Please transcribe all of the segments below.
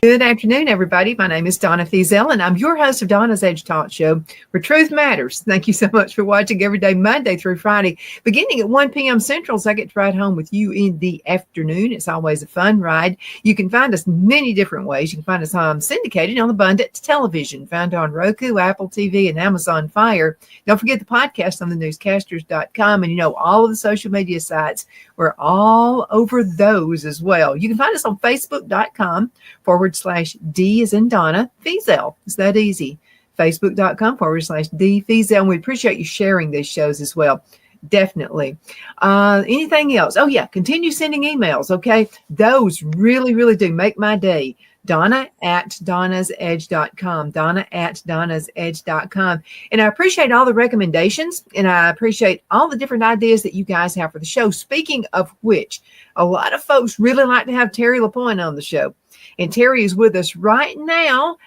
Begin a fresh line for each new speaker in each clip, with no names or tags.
Good afternoon, everybody. My name is Donna Fiesel, and I'm your host of Donna's Edge Talk Show, where truth matters. Thank you so much for watching every day, Monday through Friday. Beginning at 1 p.m. Central, so I get to ride home with you in the afternoon. It's always a fun ride. You can find us many different ways. You can find us syndicated on Abundant Television, found on Roku, Apple TV, and Amazon Fire. Don't forget the podcast on thenewscasters.com, and all of the social media sites. We're all over those as well. You can find us on Facebook.com/D as in Donna Fiesel. It's that easy. Facebook.com/D Fiesel. And we appreciate you sharing these shows as well. Definitely. Anything else? Oh, yeah. Continue sending emails. Okay. Those really, really do make my day. Donna@donnasedge.com. Donna@donnasedge.com. And I appreciate all the recommendations, and I appreciate all the different ideas that you guys have for the show. Speaking of which, a lot of folks really like to have Terri LaPoint on the show. And Terri is with us right now.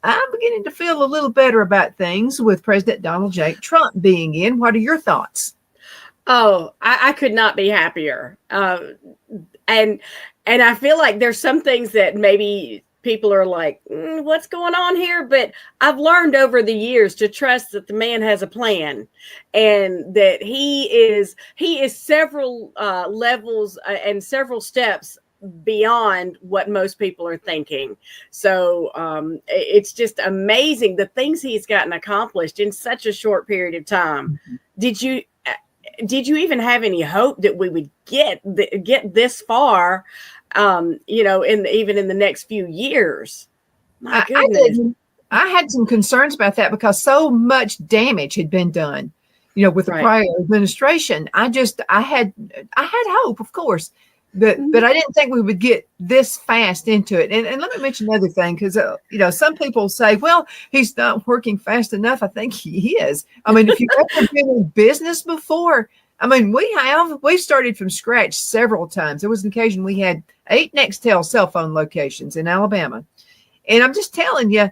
I'm beginning to feel a little better about things with President Donald J. Trump being in. What are your thoughts?
Oh, I could not be happier. And I feel like there's some things that maybe people are like, what's going on here? But I've learned over the years to trust that the man has a plan, and that he is several levels and several steps beyond what most people are thinking. So it's just amazing the things he's gotten accomplished in such a short period of time. Mm-hmm. Did you even have any hope that we would get this far? Even in the next few years. My goodness.
I had some concerns about that because so much damage had been done, with the prior administration. I had hope, of course, but I didn't think we would get this fast into it. And let me mention another thing, because some people say, well, he's not working fast enough. I think he is. I mean, if you've ever been in business before, we've started from scratch several times. There was an occasion we had 8 Nextel cell phone locations in Alabama. And I'm just telling you,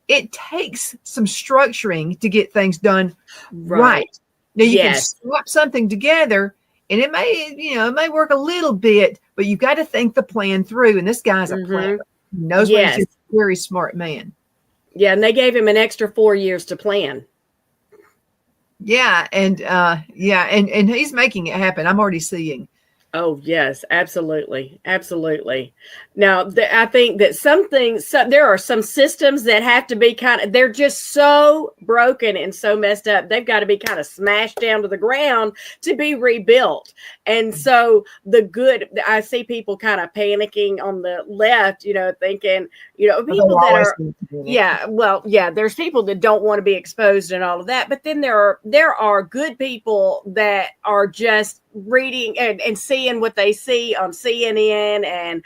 it takes some structuring to get things done right. Now you can slap something together, and it may work a little bit, but you've got to think the plan through. And this guy's a planner. He knows what he's a very smart man.
Yeah, and they gave him an extra 4 years to plan.
Yeah, and he's making it happen. I'm already seeing.
Oh, yes, absolutely. Absolutely. Now, I think that there are some systems that have to be they're just so broken and so messed up. They've got to be kind of smashed down to the ground to be rebuilt. And so I see people kind of panicking on the left, thinking, people that are, there's people that don't want to be exposed and all of that. But then there are good people that are just reading and seeing what they see on CNN and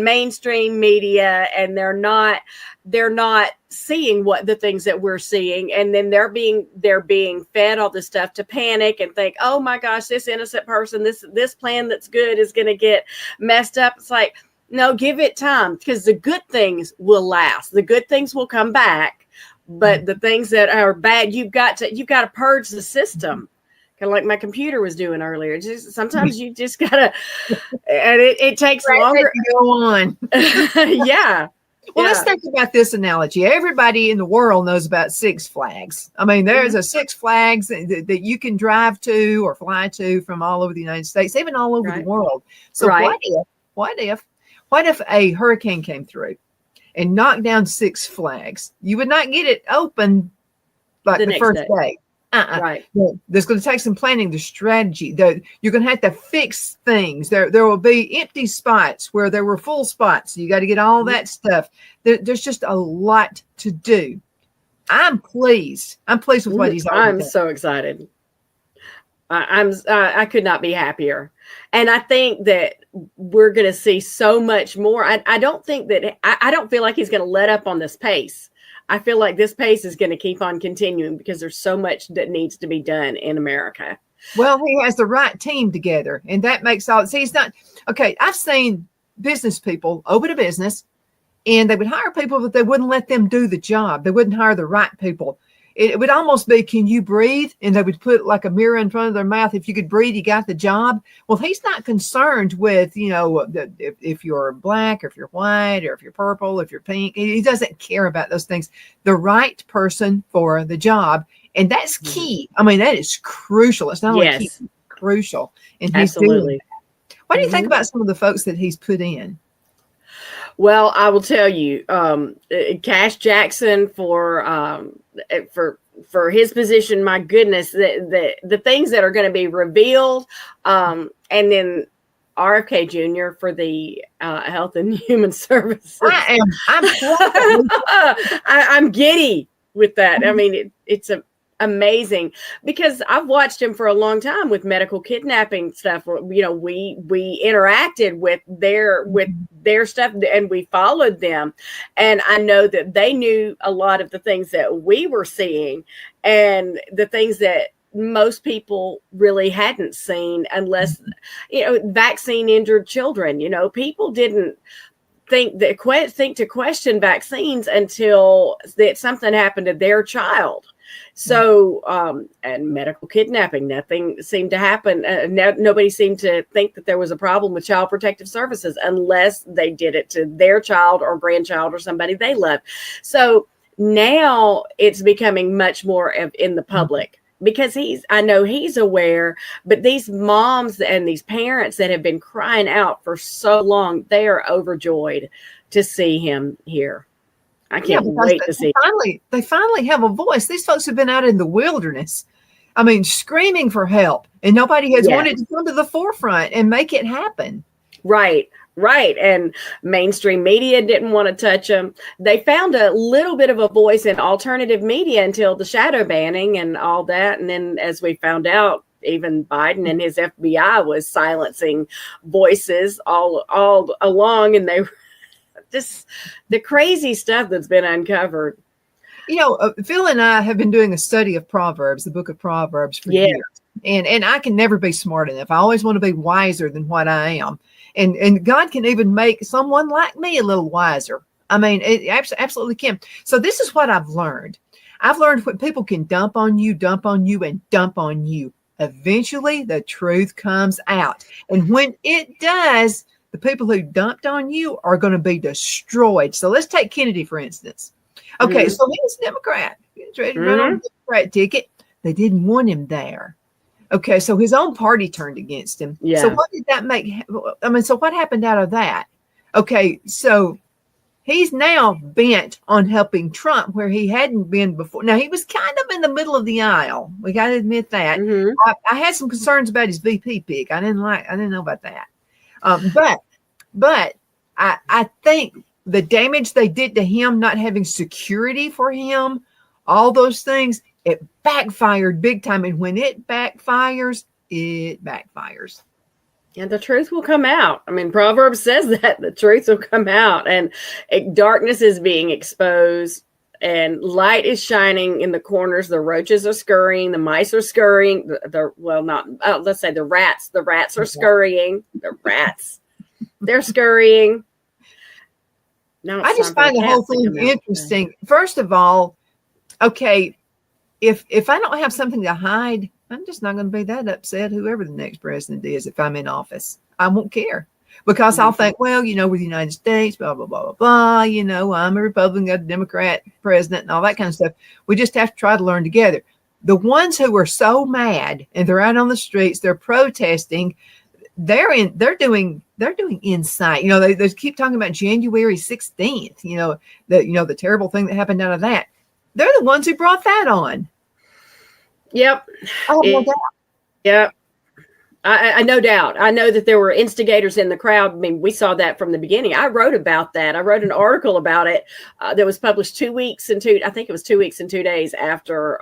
mainstream media, and they're not seeing what the things that we're seeing, and then they're being fed all this stuff to panic and think, oh my gosh, this innocent person, this plan that's good is going to get messed up. It's like, no, give it time, because the good things will last, the good things will come back, but the things that are bad, you've got to purge the system. Kind of like my computer was doing earlier. Sometimes you just gotta, and it takes longer.
Go on.
Yeah.
Well, let's think about this analogy. Everybody in the world knows about Six Flags. I mean, there's a Six Flags that you can drive to or fly to from all over the United States, even all over the world. So what if a hurricane came through and knocked down Six Flags? You would not get it open like the first day.
Right.
There's going to take some planning, the strategy. You're going to have to fix things. There will be empty spots where there were full spots. You got to get all that stuff. There's just a lot to do. I'm pleased. with what he's already done.
So excited. I could not be happier. And I think that we're going to see so much more. I don't feel like he's going to let up on this pace. I feel like this pace is going to keep on continuing because there's so much that needs to be done in America.
Well, he has the right team together, and that makes all. See, it's not okay. I've seen business people open a business, and they would hire people, but they wouldn't let them do the job. They wouldn't hire the right people. it would almost be, can you breathe? And they would put like a mirror in front of their mouth. If you could breathe, you got the job. Well, he's not concerned with, if you're black or if you're white or if you're purple, if you're pink. He doesn't care about those things. The right person for the job. And that's key. I mean, that is crucial. It's not only key, it's crucial. And he's doing that. What do you think about some of the folks that he's put in?
Well, I will tell you, Cash Jackson for his position. My goodness, the things that are going to be revealed, and then RFK Jr. for the Health and Human Services. I'm giddy with that. I mean, it's amazing because I've watched him for a long time with medical kidnapping stuff. We interacted with their stuff and we followed them. And I know that they knew a lot of the things that we were seeing and the things that most people really hadn't seen unless, vaccine injured children, people didn't think to question vaccines until that something happened to their child. So, and medical kidnapping, nothing seemed to happen. Nobody seemed to think that there was a problem with Child Protective Services unless they did it to their child or grandchild or somebody they love. So now it's becoming much more in the public because I know he's aware, but these moms and these parents that have been crying out for so long, they are overjoyed to see him here. I can't wait to see.
They finally have a voice. These folks have been out in the wilderness, I mean, screaming for help, and nobody has wanted to come to the forefront and make it happen.
Right. And mainstream media didn't want to touch them. They found a little bit of a voice in alternative media until the shadow banning and all that. And then as we found out, even Biden and his FBI was silencing voices all along, and they just the crazy stuff that's been uncovered.
Phil and I have been doing a study of Proverbs, the book of Proverbs for years. And I can never be smart enough. I always want to be wiser than what I am. And God can even make someone like me a little wiser. I mean, it absolutely can. So this is what I've learned. I've learned when people can dump on you, eventually the truth comes out. And when it does, the people who dumped on you are going to be destroyed. So let's take Kennedy, for instance. Okay, so he was a Democrat. He was ready to run on the Democrat ticket. They didn't want him there. Okay, so his own party turned against him. Yeah. So what did that make? So what happened out of that? Okay, so he's now bent on helping Trump where he hadn't been before. Now, he was kind of in the middle of the aisle. We got to admit that. I had some concerns about his VP pick. I didn't know about that. But I think the damage they did to him, not having security for him, all those things, it backfired big time. And when it backfires, it backfires.
And the truth will come out. I mean, Proverbs says that the truth will come out, and darkness is being exposed, and light is shining in the corners. The roaches are scurrying. The mice are scurrying. Let's say the rats. The rats are scurrying. The rats. They're scurrying. Now
I just find the whole thing interesting. First of all, okay, if I don't have something to hide, I'm just not going to be that upset whoever the next president is if I'm in office. I won't care because I'll think, well, with the United States, blah, blah, blah, blah, blah. I'm a Republican, got a Democrat president and all that kind of stuff. We just have to try to learn together. The ones who are so mad and they're out on the streets, they're protesting, they're doing insight. They keep talking about January 16th, the terrible thing that happened out of that. They're the ones who brought that on.
Yep. Yep. I no doubt. I know that there were instigators in the crowd. I mean, we saw that from the beginning. I wrote about that. I wrote an article about it that was published 2 weeks and 2 days after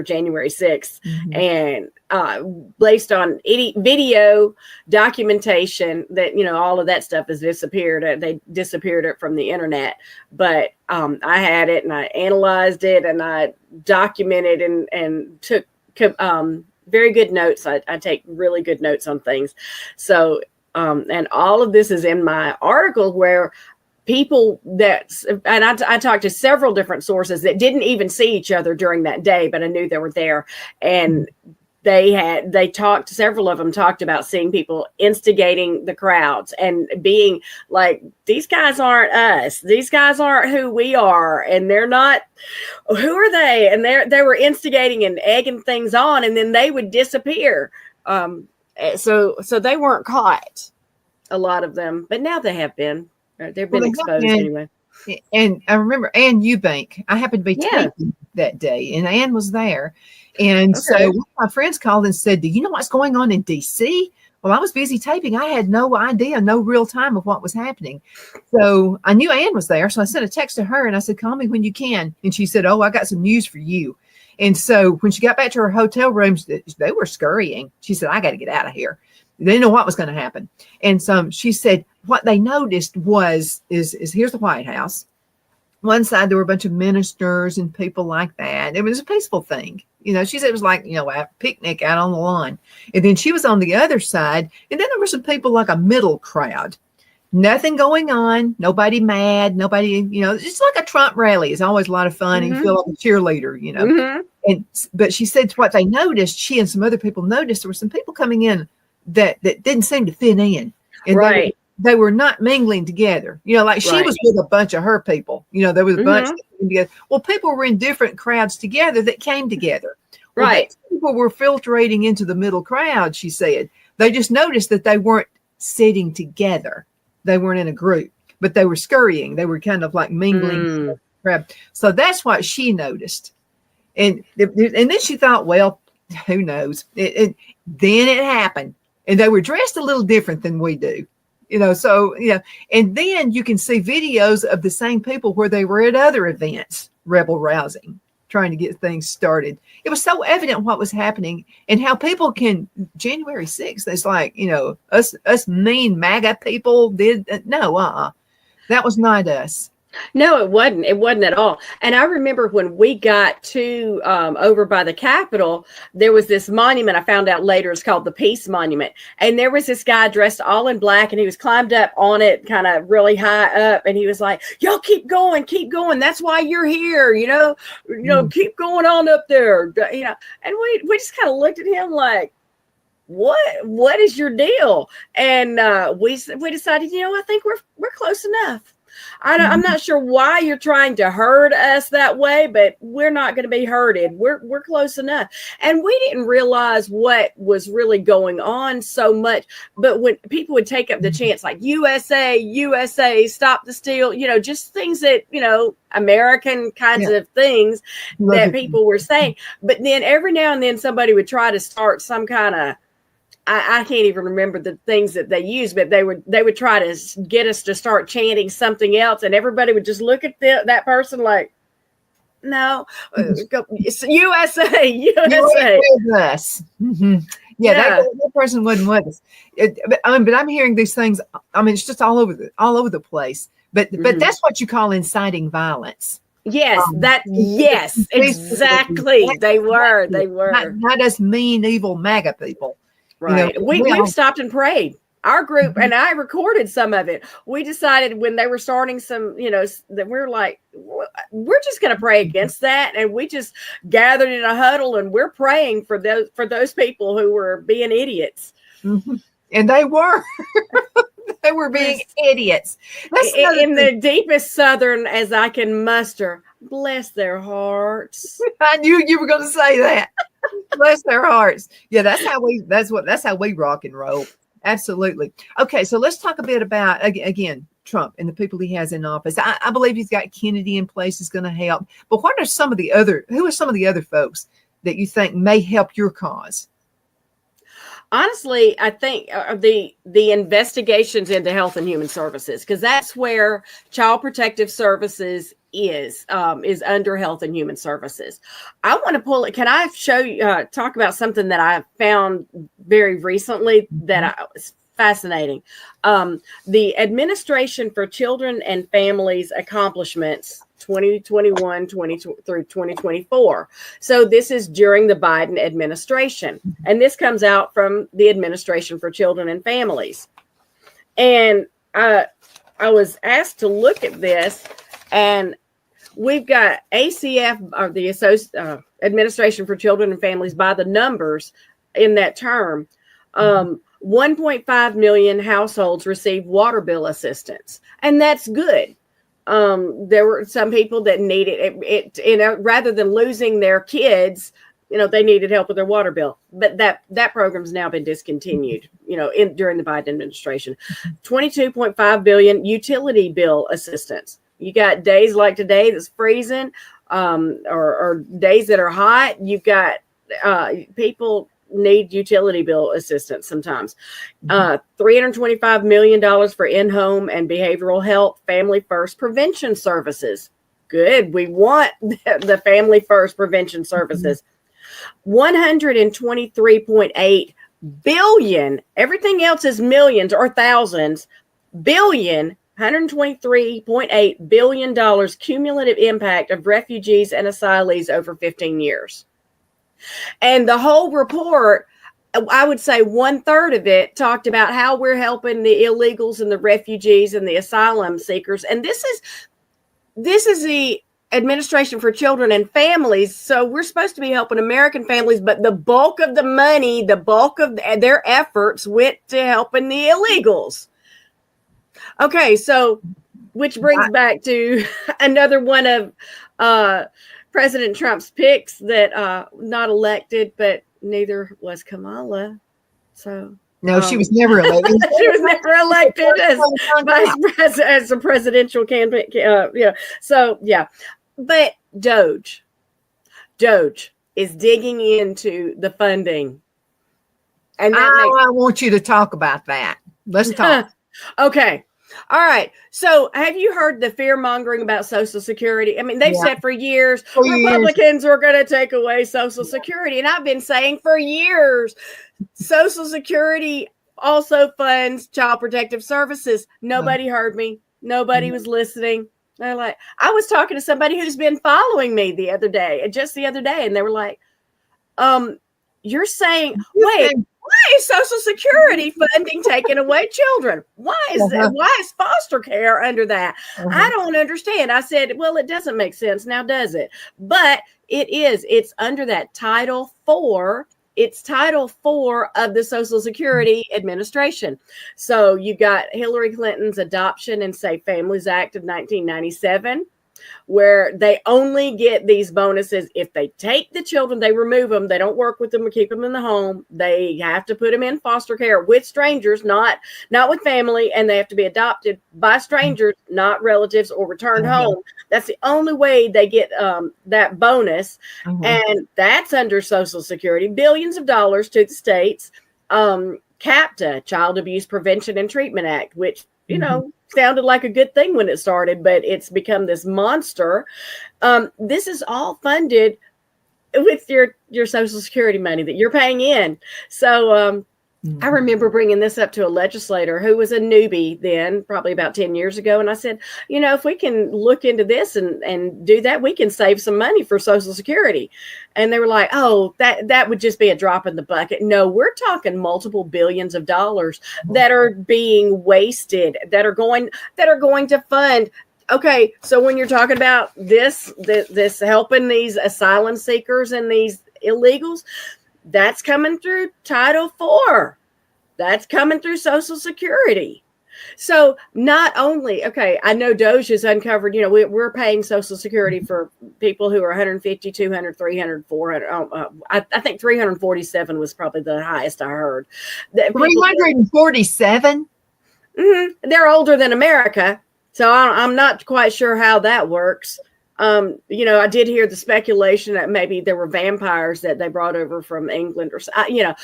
January 6th. And based on video documentation that, all of that stuff has disappeared. They disappeared it from the internet. But I had it and I analyzed it and I documented and took very good notes. I take really good notes on things. So, and all of this is in my article where people I talked to several different sources that didn't even see each other during that day, but I knew they were there. And several of them talked about seeing people instigating the crowds and being like, these guys aren't us. These guys aren't who we are. And they're not, who are they? And they were instigating and egging things on, and then they would disappear. So they weren't caught, a lot of them, but now they have been. They've been exposed anyway.
And I remember Ann Eubank. I happened to be taping that day, and Ann was there. And so one of my friends called and said, do you know what's going on in D.C.? Well, I was busy taping. I had no idea, no real time of what was happening. So I knew Ann was there. So I sent a text to her and I said, call me when you can. And she said, oh, I got some news for you. And so when she got back to her hotel rooms, they were scurrying. She said, I got to get out of here. They didn't know what was going to happen. And so she said, what they noticed is here's the White House. One side, there were a bunch of ministers and people like that. It was a peaceful thing. She said it was like, a picnic out on the lawn. And then she was on the other side. And then there were some people like a middle crowd. Nothing going on. Nobody mad. Nobody, it's like a Trump rally. It's always a lot of fun. And you feel like a cheerleader, But she said what they noticed, she and some other people noticed, there were some people coming in that didn't seem to fit in. And they were not mingling together. Like she was with a bunch of her people. There was a bunch together. Well, people were in different crowds together that came together. Well, people were filtrating into the middle crowd, she said. They just noticed that they weren't sitting together. They weren't in a group, but they were scurrying. They were kind of like mingling. So that's what she noticed. And then she thought, well, who knows? Then it happened. And they were dressed a little different than we do. And then you can see videos of the same people where they were at other events, rebel rousing, trying to get things started. It was so evident what was happening and how people can, January 6th, it's like, us mean MAGA people did, that was not us.
No, it wasn't. It wasn't at all. And I remember when we got to over by the Capitol, there was this monument. I found out later it's called the Peace Monument. And there was this guy dressed all in black, and he was climbed up on it kind of really high up. And he was like, y'all keep going. That's why you're here. Keep going on up there. And we just kind of looked at him like, what is your deal? And we decided, I think we're close enough. I'm not sure why you're trying to herd us that way, but we're not going to be herded. We're close enough. And we didn't realize what was really going on so much. But when people would take up the chants like USA, stop the steal, just things that, American kinds of things that people were saying. But then every now and then somebody would try to start some kind of, I can't even remember the things that they used, but they would try to get us to start chanting something else, and everybody would just look at that person like, no, USA.
You're with us. Mm-hmm. That person wasn't with us. But I'm hearing these things. It's just all over the place. But that's what you call inciting violence.
Yes, exactly. They were.
Not us mean, evil MAGA people.
Right. We've stopped and prayed. Our group, and I recorded some of it. We decided when they were starting some, that we're like, we're just going to pray against that. And we just gathered in a huddle and we're praying for those people who were being idiots.
Mm-hmm. And they were. They were being idiots.
In the deepest Southern as I can muster. Bless their hearts.
I knew you were going to say that. Bless their hearts. Yeah, that's how we rock and roll. Absolutely. Okay, so let's talk a bit about again Trump and the people he has in office. I believe he's got Kennedy in place is going to help. But who are some of the other folks that you think may help your cause?
Honestly, I think the investigations into Health and Human Services, because that's where Child Protective Services is under Health and Human Services. I want to pull it. Can I show you, talk about something that I found very recently that was fascinating? The Administration for Children and Families Accomplishments 2021 through 2024. So this is during the Biden administration. And this comes out from the Administration for Children and Families. And I was asked to look at this, and we've got ACF, or the Administration for Children and Families, by the numbers in that term. 1.5 million households receive water bill assistance, and that's good. There were some people that needed it, rather than losing their kids, they needed help with their water bill. But that program's now been discontinued, during the Biden administration. 22.5 billion utility bill assistance. You got days like today that's freezing, or days that are hot. You've got people need utility bill assistance sometimes. $325 million for in-home and behavioral health, family first prevention services. Good. We want the family first prevention services. 123.8 billion. Everything else is millions or thousands. Billion. $123.8 billion cumulative impact of refugees and asylees over 15 years. And the whole report, I would say 1/3 of it talked about how we're helping the illegals and the refugees and the asylum seekers. And this is the Administration for Children and Families. So we're supposed to be helping American families, but the bulk of the money, the bulk of their efforts went to helping the illegals. Okay, so which brings back to another one of President Trump's picks that not elected, but neither was Kamala. So
no, she was never elected.
She was never elected as vice president, as a presidential candidate. So yeah, but Doge is digging into the funding, and I
want you to talk about that. Let's talk.
Okay. All right. So have you heard the fear mongering about Social Security? I mean, they've said for years, Republicans are going to take away Social Security. And I've been saying for years, Social Security also funds Child Protective Services. Nobody heard me. Nobody was listening. They're like, I was talking to somebody who's been following me the other day, and they were like, you're saying, wait, why is Social Security funding taking away children? Why is that? Why is foster care under that? I don't understand. I said, well, it doesn't make sense now, does it? But it is. It's under that Title IV. It's Title IV of the Social Security Administration. So you got Hillary Clinton's Adoption and Safe Families Act of 1997. Where they only get these bonuses if they take the children, they remove them, they don't work with them or keep them in the home. They have to put them in foster care with strangers, not with family, and they have to be adopted by strangers, not relatives, or returned home. That's the only way they get that bonus, and that's under Social Security. Billions of dollars to the states. CAPTA, Child Abuse Prevention and Treatment Act, which sounded like a good thing when it started, but it's become this monster. This is all funded with your Social Security money that you're paying in. So I remember bringing this up to a legislator who was a newbie then, probably about 10 years ago. And I said, if we can look into this and do that, we can save some money for Social Security. And they were like, oh, that would just be a drop in the bucket. No, we're talking multiple billions of dollars that are being wasted, that are going to fund. Okay, so when you're talking about this helping these asylum seekers and these illegals, that's coming through Title IV. That's coming through Social Security. So not only, I know Doge has uncovered, we're paying Social Security for people who are 150, 200, 300, 400. I think 347 was probably the highest I heard.
347?
They're older than America. So I'm not quite sure how that works. I did hear the speculation that maybe there were vampires that they brought over from England or, that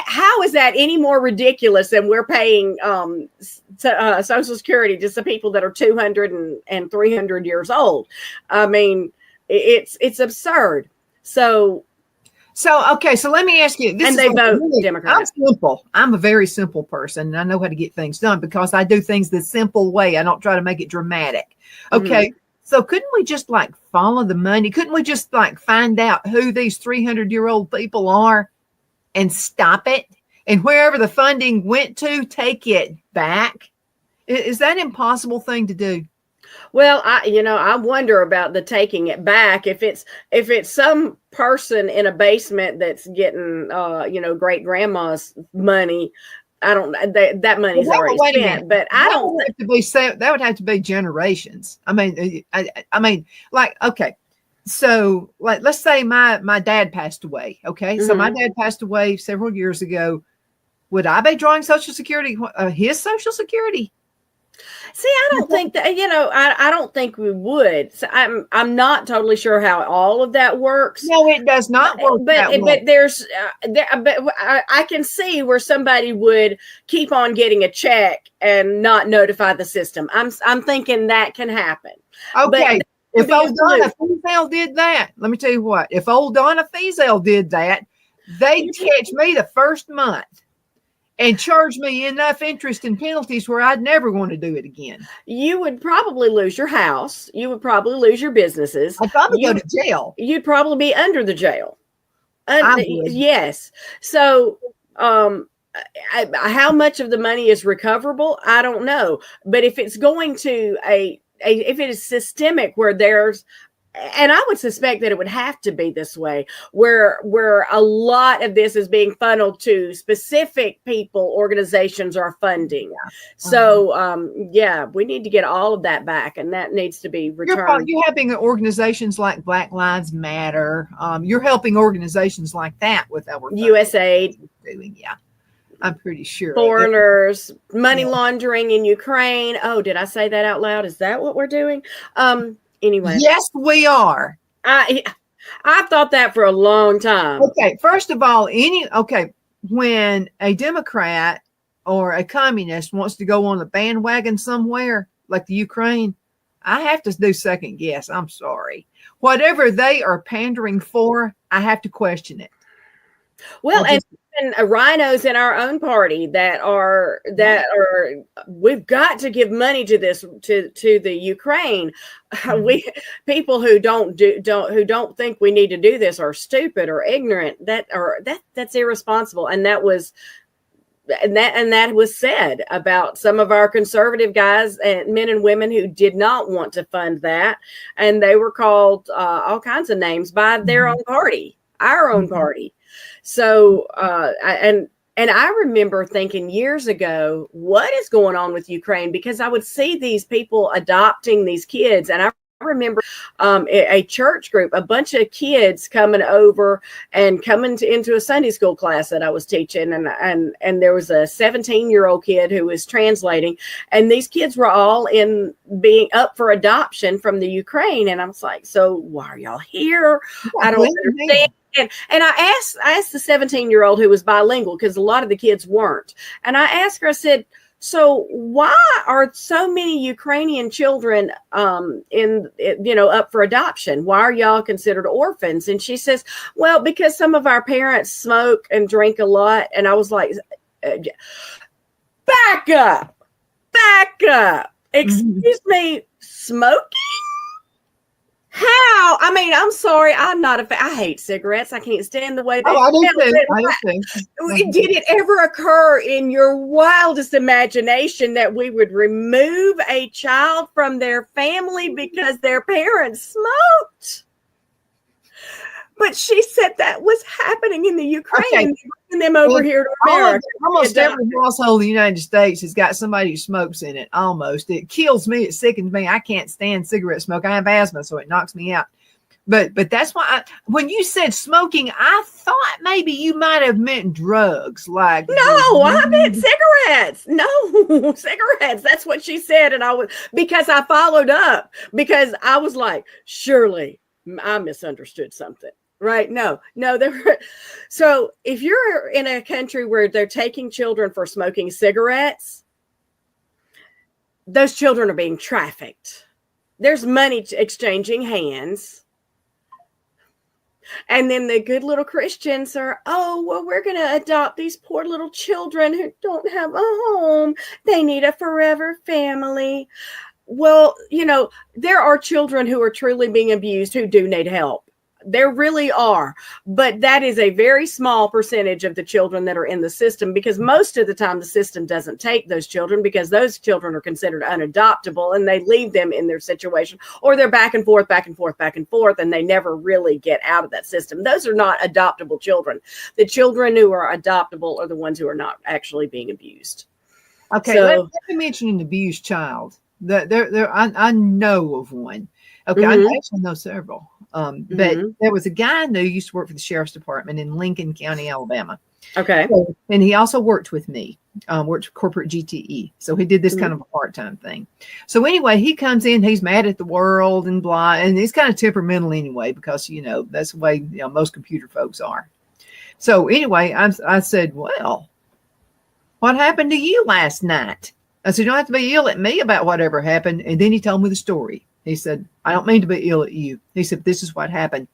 how is that any more ridiculous than we're paying Social Security just to people that are 200 and 300 years old? I mean, it's absurd. So
let me ask you.
They vote Democrat.
I'm simple. I'm a very simple person, and I know how to get things done because I do things the simple way. I don't try to make it dramatic. Okay, so couldn't we just follow the money? Couldn't we just find out who these 300-year-old people are and stop it? and wherever the funding went to, take it back? Is that an impossible thing to do?
Well, I wonder about the taking it back. If it's some person in a basement that's getting, great grandma's money, I don't. That money's already spent. But I don't.
That would have to be generations. I mean, like, okay, so like, let's say my dad passed away. Okay, so my dad passed away several years ago. Would I be drawing Social Security, his Social Security?
See, I don't think that, I don't think we would. So I'm not totally sure how all of that works.
No, it does not work that way.
But I can see where somebody would keep on getting a check and not notify the system. I'm thinking that can happen.
Okay. If old Donna Fiesel did that, let me tell you what, if old Donna Fiesel did that, they'd catch me the first month and charge me enough interest and penalties where I'd never want to do it again.
You would probably lose your house. You would probably lose your businesses.
I'd probably go to jail.
You'd probably be under the jail. Yes. So, how much of the money is recoverable? I don't know. But if it's going to if it is systemic where there's, and I would suspect that it would have to be this way, where a lot of this is being funneled to specific people, organizations are funding. Yeah. So, we need to get all of that back, and that needs to be returned.
You're helping organizations like Black Lives Matter. You're helping organizations like that with our
USAID.
Yeah, I'm pretty sure.
Foreigners, money laundering in Ukraine. Oh, did I say that out loud? Is that what we're doing? Anyway.
Yes, we are.
I thought that for a long time.
Okay, first of all, when a Democrat or a communist wants to go on the bandwagon somewhere, like the Ukraine, I have to do second guess. I'm sorry. Whatever they are pandering for, I have to question it.
Well, and rhinos in our own party that are we've got to give money to this to the Ukraine. People who don't think we need to do this are stupid or ignorant. That's irresponsible, and that was said about some of our conservative guys and men and women who did not want to fund that, and they were called all kinds of names by their own party, our own party. So, and I remember thinking years ago, what is going on with Ukraine? Because I would see these people adopting these kids. And I remember a church group, a bunch of kids coming over and coming into a Sunday school class that I was teaching. And there was a 17-year-old kid who was translating. And these kids were all being up for adoption from the Ukraine. And I was like, so why are y'all here? I don't understand. And I asked the 17-year-old who was bilingual, because a lot of the kids weren't. And I asked her, I said, so why are so many Ukrainian children up for adoption? Why are y'all considered orphans? And she says, well, because some of our parents smoke and drink a lot. And I was like, back up. Excuse me, smoking? How? I mean, I'm sorry. I'm not a fan. I hate cigarettes. I can't stand the way they
I do too.
Did it ever occur in your wildest imagination that we would remove a child from their family because their parents smoked? But she said that was happening in the Ukraine.
Okay.
And them over here to America.
Almost every household in the United States has got somebody who smokes in it. Almost. It kills me. It sickens me. I can't stand cigarette smoke. I have asthma, so it knocks me out. But that's why when you said smoking, I thought maybe you might have meant drugs. Like,
no, I meant cigarettes. No, cigarettes. That's what she said. And because I followed up, because I was like, surely I misunderstood something. Right. No. So if you're in a country where they're taking children for smoking cigarettes, those children are being trafficked. There's money exchanging hands. And then the good little Christians are, we're going to adopt these poor little children who don't have a home. They need a forever family. Well, there are children who are truly being abused who do need help. There really are. But that is a very small percentage of the children that are in the system, because most of the time the system doesn't take those children because those children are considered unadoptable and they leave them in their situation, or they're back and forth, and they never really get out of that system. Those are not adoptable children. The children who are adoptable are the ones who are not actually being abused.
Okay, so, let me mention an abused child. I know of one. Okay, I actually know several. But there was a guy I knew who used to work for the sheriff's department in Lincoln County, Alabama.
Okay.
So, and he also worked with me, worked for corporate GTE. So he did this kind of a part-time thing. So anyway, he comes in, he's mad at the world and blah, and he's kind of temperamental anyway, because, that's the way, most computer folks are. So anyway, I said, well, what happened to you last night? I said, you don't have to be ill at me about whatever happened. And then he told me the story. He said, I don't mean to be ill at you. He said, this is what happened.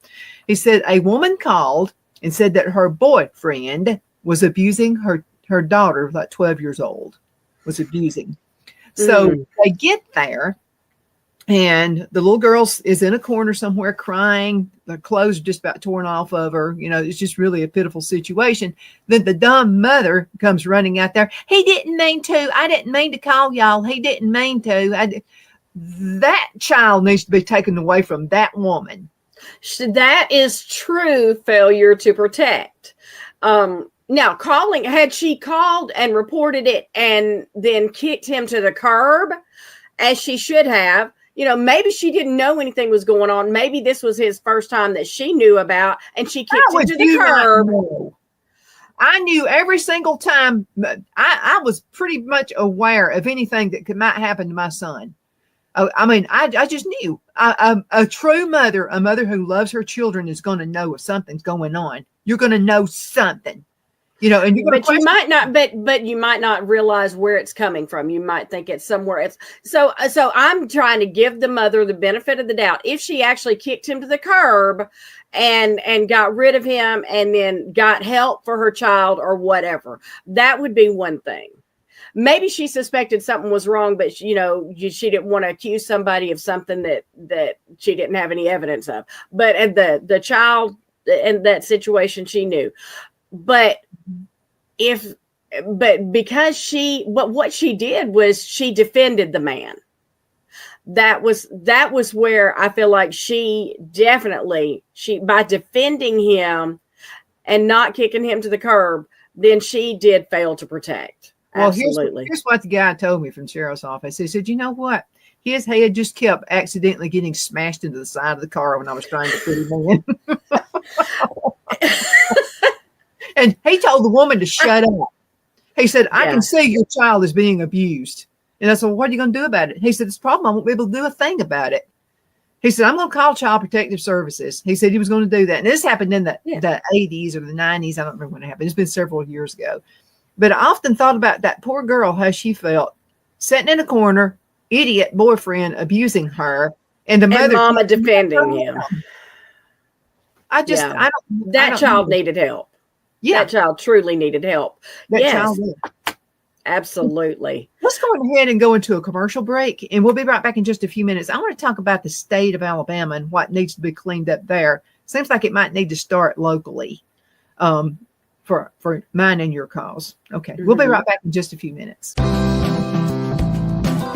He said, a woman called and said that her boyfriend was abusing her daughter, like 12 years old, was abusing. So they get there, and the little girl is in a corner somewhere crying. The clothes are just about torn off of her. It's just really a pitiful situation. Then the dumb mother comes running out there. He didn't mean to. I didn't mean to call y'all. He didn't mean to. That child needs to be taken away from that woman.
That is true failure to protect. Now, had she called and reported it and then kicked him to the curb, as she should have, maybe she didn't know anything was going on. Maybe this was his first time that she knew about, and she kicked him to the curb.
I knew every single time. I was pretty much aware of anything that might happen to my son. I just knew. A true mother, a mother who loves her children, is going to know if something's going on. You're going to know something. And you might not,
but you might not realize where it's coming from. You might think it's somewhere else. So I'm trying to give the mother the benefit of the doubt. If she actually kicked him to the curb and got rid of him and then got help for her child or whatever, that would be one thing. Maybe she suspected something was wrong, but she didn't want to accuse somebody of something that she didn't have any evidence of. But the child in that situation, she knew. But because what she did was she defended the man. That was where I feel like she by defending him and not kicking him to the curb, then she did fail to protect.
Well,
absolutely.
Here's what the guy told me from the sheriff's office. He said, you know what? His head just kept accidentally getting smashed into the side of the car when I was trying to put him in. And he told the woman to shut up. He said, I can see your child is being abused. And I said, well, what are you going to do about it? He said, it's a problem. I won't be able to do a thing about it. He said, I'm going to call Child Protective Services. He said he was going to do that. And this happened in the 80s or the 90s. I don't remember when it happened. It's been several years ago. But I often thought about that poor girl, how she felt, sitting in a corner, idiot boyfriend abusing her, and the mother,
mama defending him.
That
child needed help. Yeah. That child truly needed help. Child did. Absolutely.
Let's go ahead and go into a commercial break, and we'll be right back in just a few minutes. I want to talk about the state of Alabama and what needs to be cleaned up there. Seems like it might need to start locally for mine and your cause. Okay. We'll be right back in just a few minutes.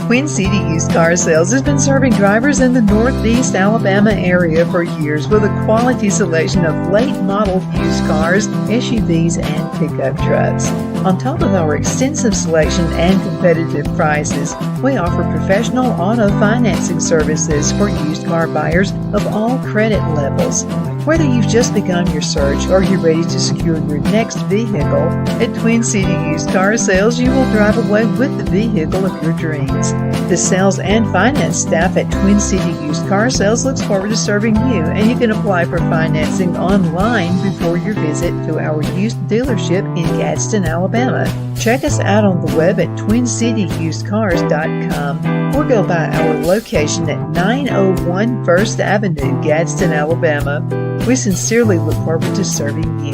Twin City Used Car Sales has been serving drivers in the Northeast Alabama area for years with a quality selection of late model used cars, SUVs, and pickup trucks. On top of our extensive selection and competitive prices, we offer professional auto financing services for used car buyers of all credit levels. Whether you've just begun your search or you're ready to secure your next vehicle, at Twin City Used Car Sales, you will drive away with the vehicle of your dreams. The sales and finance staff at Twin City Used Car Sales looks forward to serving you, and you can apply for financing online before your visit to our used dealership in Gadsden, Alabama. Check us out on the web at twincityusedcars.com or go by our location at 901 First Avenue, Gadsden, Alabama. We sincerely look forward to serving you.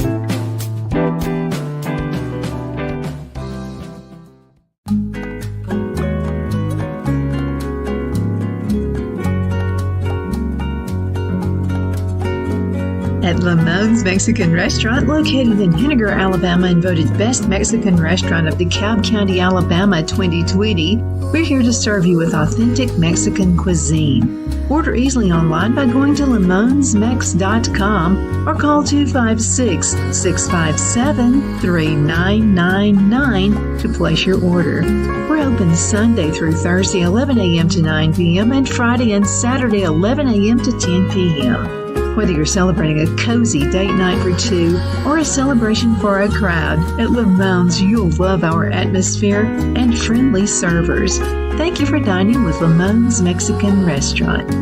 At Lamone's Mexican Restaurant, located in Henniger, Alabama, and voted Best Mexican Restaurant of DeKalb County, Alabama 2020, we're here to serve you with authentic Mexican cuisine. Order easily online by going to lamonsmex.com or call 256-657-3999 to place your order. We're open Sunday through Thursday, 11 a.m. to 9 p.m. and Friday and Saturday, 11 a.m. to 10 p.m. Whether you're celebrating a cozy date night for two or a celebration for a crowd, at Lamone's you'll love our atmosphere and friendly servers. Thank you for dining with Lamone's Mexican Restaurant.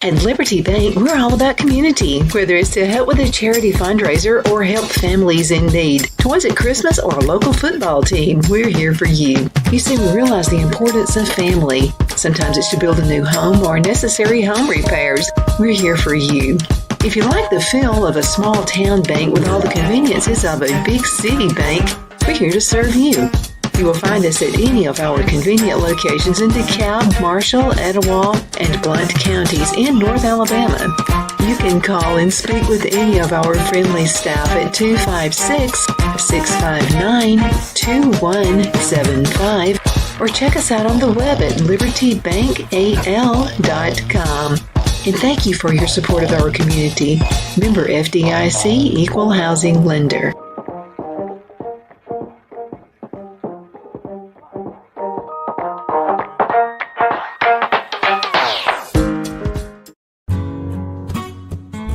At Liberty Bank, we're all about community, whether it's to help with a charity fundraiser or help families in need. Toys at Christmas or a local football team, we're here for you. You see, we realize the importance of family. Sometimes it's to build a new home or necessary home repairs. We're here for you. If you like the feel of a small town bank with all the conveniences of a big city bank, we're here to serve you. You will find us at any of our convenient locations in DeKalb, Marshall, Etowah, and Blount counties in North Alabama. You can call and speak with any of our friendly staff at 256-659-2175 or check us out on the web at libertybankal.com. And thank you for your support of our community. Member FDIC Equal Housing Lender.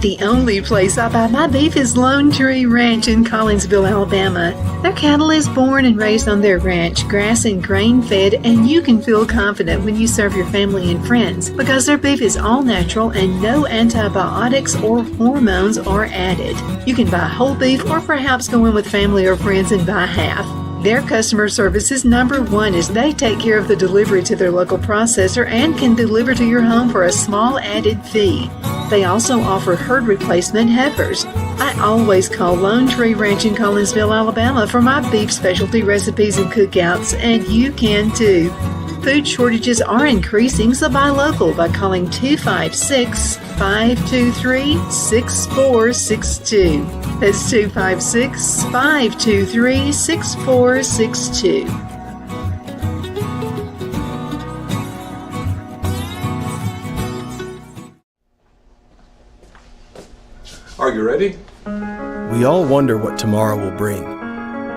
The only place I buy my beef is Lone Tree Ranch in Collinsville, Alabama. Their cattle is born and raised on their ranch, grass and grain fed, and you can feel confident when you serve your family and friends because their beef is all natural and no antibiotics or hormones are added. You can buy whole beef or perhaps go in with family or friends and buy half. Their customer service is number one as they take care of the delivery to their local processor and can deliver to your home for a small added fee. They also offer herd replacement heifers. I always call Lone Tree Ranch in Collinsville, Alabama for my beef specialty recipes and cookouts, and you can too. Food shortages are increasing, so buy local by calling 256-523-6462. That's 256-523-6462.
Are you ready?
We all wonder what tomorrow will bring,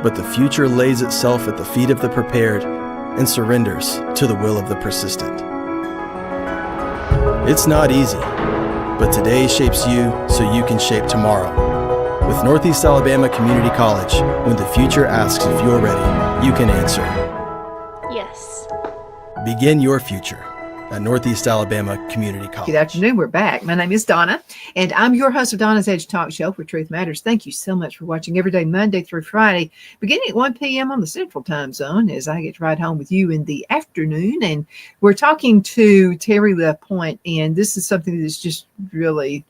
but the future lays itself at the feet of the prepared and surrenders to the will of the persistent. It's not easy, but today shapes you so you can shape tomorrow. With Northeast Alabama Community College, when the future asks if you're ready, you can answer.
Yes.
Begin your future at Northeast Alabama Community College.
Good afternoon. We're back. My name is Donna, and I'm your host of Donna's Edge Talk Show where truth matters. Thank you so much for watching every day, Monday through Friday, beginning at 1 p.m. on the Central Time Zone as I get to ride home with you in the afternoon. And we're talking to Terri LaPoint, and this is something that's just really,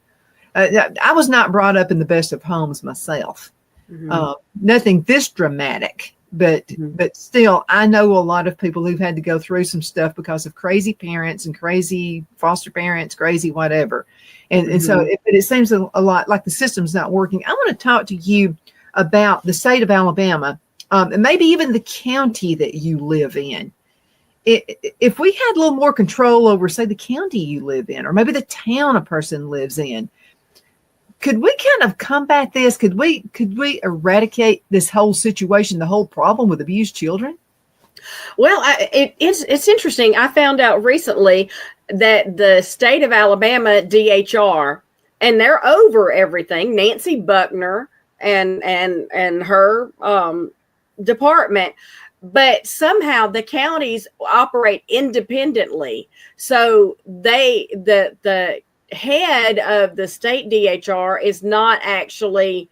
I was not brought up in the best of homes myself. Mm-hmm. Nothing this dramatic. But still, I know a lot of people who've had to go through some stuff because of crazy parents and crazy foster parents, crazy whatever. And so it seems a lot like the system's not working. I want to talk to you about the state of Alabama and maybe even the county that you live in. If we had a little more control over, say, the county you live in, or maybe the town a person lives in, could we kind of combat this? Could we eradicate this whole situation, the whole problem with abused children?
Well, it's interesting. I found out recently that the state of Alabama DHR, and they're over everything, Nancy Buckner and her department, but somehow the counties operate independently. So the head of the state DHR is not actually,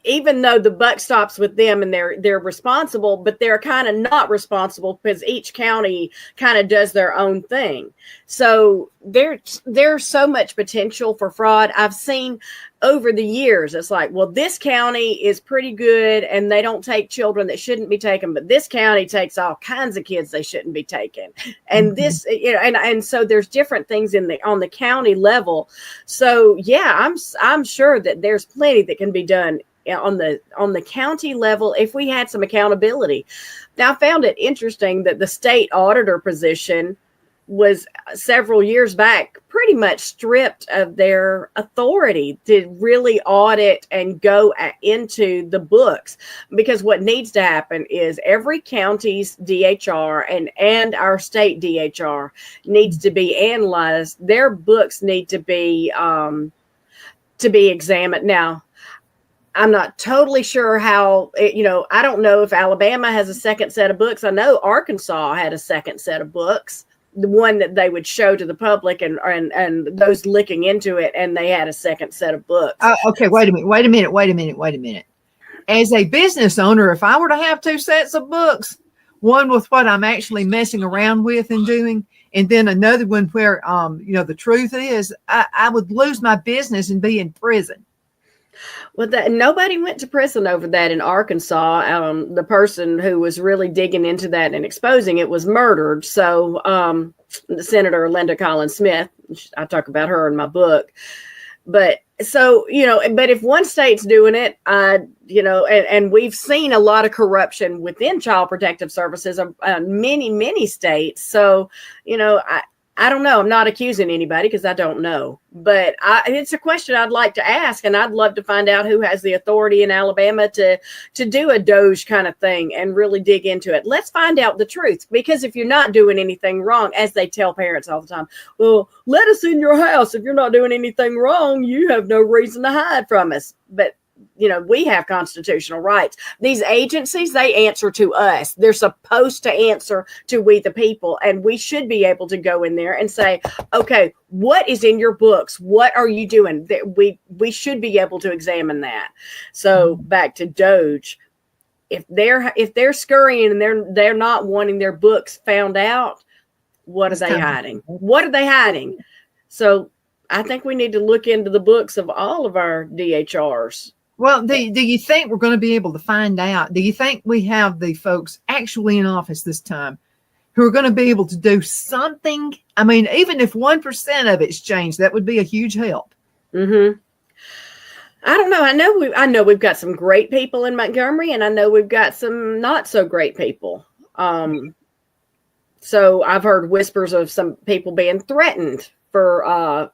even though the buck stops with them and they're responsible, but they're kind of not responsible because each county kind of does their own thing. So there's so much potential for fraud. I've seen over the years, it's like, well, this county is pretty good and they don't take children that shouldn't be taken, but this county takes all kinds of kids they shouldn't be taken. And this, and so there's different things on the county level. So yeah, I'm sure that there's plenty that can be done on the county level if we had some accountability. Now, I found it interesting that the state auditor position was several years back pretty much stripped of their authority to really audit and go into the books, because what needs to happen is every county's DHR and our state DHR needs to be analyzed. Their books need to be examined. Now, I'm not totally sure how, I don't know if Alabama has a second set of books. I know Arkansas had a second set of books, the one that they would show to the public and those looking into it, and they had a second set of books.
Okay, wait a minute. As a business owner, if I were to have two sets of books, one with what I'm actually messing around with and doing, and then another one where, the truth is, I would lose my business and be in prison.
Well, nobody went to prison over that in Arkansas. The person who was really digging into that and exposing it was murdered. So Senator Linda Collins Smith, I talk about her in my book. But so, but if one state's doing it, and we've seen a lot of corruption within Child Protective Services in many, many states. So, I don't know. I'm not accusing anybody because I don't know, but it's a question I'd like to ask, and I'd love to find out who has the authority in Alabama to do a Doge kind of thing and really dig into it. Let's find out the truth, because if you're not doing anything wrong, as they tell parents all the time, well, let us in your house. If you're not doing anything wrong, you have no reason to hide from us. But we have constitutional rights. These agencies, they answer to us. They're supposed to answer to we the people. And we should be able to go in there and say, okay, what is in your books? What are you doing? We should be able to examine that. So back to Doge. If they're scurrying and they're not wanting their books found out, what are they hiding? What are they hiding? So I think we need to look into the books of all of our DHRs.
Well, do you think we're going to be able to find out? Do you think we have the folks actually in office this time who are going to be able to do something? I mean, even if 1% of it's changed, that would be a huge help.
Mm-hmm. I don't know. I know we've got some great people in Montgomery, and I know we've got some not so great people. So I've heard whispers of some people being threatened for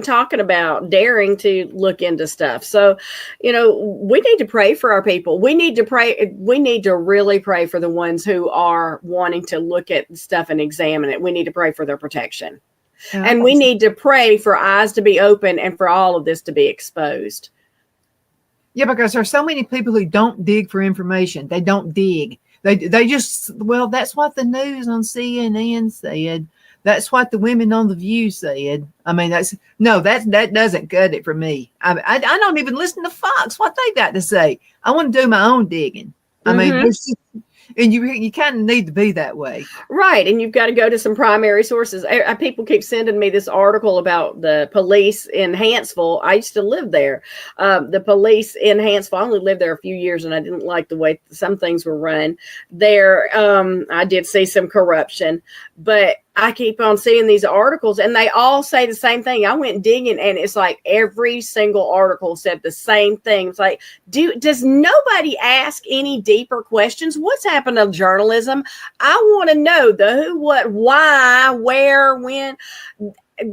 talking about daring to look into stuff. So, we need to pray for our people. We need to really pray for the ones who are wanting to look at stuff and examine it. We need to pray for their protection. And we need to pray for eyes to be open and for all of this to be exposed.
Yeah, because there's so many people who don't dig for information. They don't dig. They just, that's what the news on CNN said. That's what the women on The View said. I mean, that doesn't cut it for me. I don't even listen to Fox, what they got to say. I want to do my own digging. I mean, and you kind of need to be that way.
Right. And you've got to go to some primary sources. People keep sending me this article about the police in Hanceville. I used to live there. The police in Hanceville, I only lived there a few years, and I didn't like the way some things were run there. I did see some corruption, but I keep on seeing these articles and they all say the same thing. I went digging and it's like every single article said the same thing. It's like, does nobody ask any deeper questions? What's happened to journalism? I want to know the who, what, why, where, when.